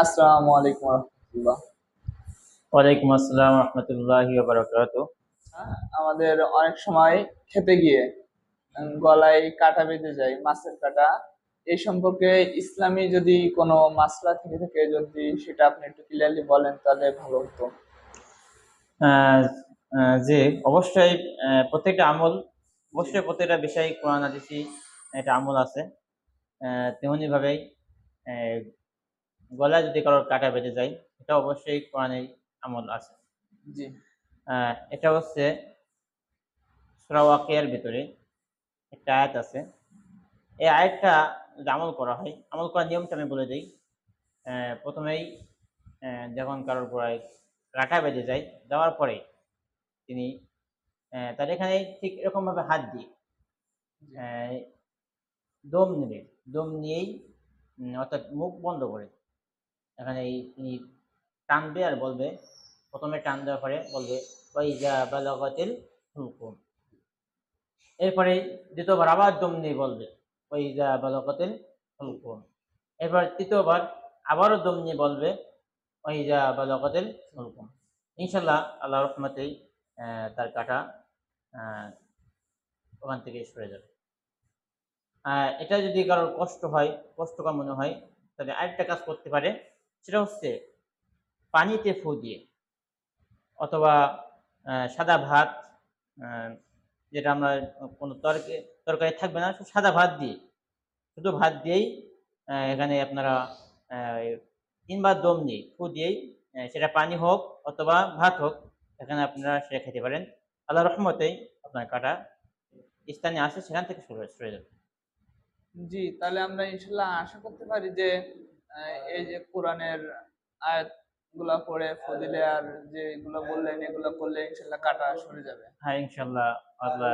আসসালামু আলাইকুম রহমতুল্লাহ। ওয়ালাইকুম আসসালাম রহমতুল্লাহি ওয়া বারাকাতুহু। আমাদের অনেক সময় খেতে গিয়ে গলায় কাটা বেঁধে যায়, মাছের কাটা। এই সম্পর্কে ইসলামী যদি কোনো মাসলা থেকে থাকে, যদি সেটা আপনি একটু ক্লিয়ারলি বলেন তাহলে ভালো হতো। আহ, যে অবশ্যই প্রত্যেকটা আমল, জি। অবশ্যই প্রত্যেকটা বিষয় কোরআন হাদিসে একটা আমল আছে। তেমনি ভাবেই আহ, গলায় যদি কারোর কাটা বেঁধে যায়, এটা অবশ্যই কোরআনের আমল আছে। জি। এটা হচ্ছে সূরা ওয়াকিয়ার ভিতরে একটা আয়াত আছে। এই আয়াতটা যদি আমল করা হয়, আমল করার নিয়মটা আমি বলে দিই। প্রথমেই যখন কারোর গোড়ায় কাটা বেঁধে যায়, যাওয়ার পরে তিনি তার এখানে ঠিক এরকম ভাবে হাত দিয়ে জি। আহ, দম নেবে। দম নিয়েই অর্থাৎ মুখ বন্ধ করে এখানে তিনি টানবে আর বলবে, প্রথমে টান দেওয়ার পরে বলবে ওয়াইজা বালাগাতিল হুলকুম। এরপরে দ্বিতীয়বার আবার দম নিয়ে বলবে ওয়াইজা বালাগাতিল হুলকুম। এরপর তৃতীয়বার আবারও দম নিয়ে বলবে ওয়াইজা বালাগাতিল হুলকুম। ইনশাল্লাহ আল্লাহর রহমতেই তার কাটা আহ, ওখান থেকে সরে যাবে। এটা যদি কারোর কষ্ট হয়, কষ্টকর মনে হয়, তাহলে আরেকটা কাজ করতে পারে। সেটা হচ্ছে পানিতে ফু দিয়ে, অথবা সাদা ভাত, আহ, যেটা আমরা কোনো তরকারি থাকবে না, শুধু সাদা ভাত দিয়ে, শুধু ভাত দিয়েই এখানে আপনারা আহ, তিনবার দম দিয়ে ফু দিয়েই, সেটা পানি হোক অথবা ভাত হোক, এখানে আপনারা সেটা খেতে পারেন। আল্লাহ রহমতেই আপনার কাটা স্থানে আসে, সেখান থেকে সরে সরে যাবে। জি, তাহলে আমরা ইনশাল্লাহ আশা করতে পারি যে এই যে কোরআনের আয়াত গুলা পড়ে ফজিলে আর যে এগুলো বললেন, এগুলো করলে ইনশাল্লাহ কাটা সরে যাবে। হ্যাঁ, ইনশাল্লাহ আল্লাহ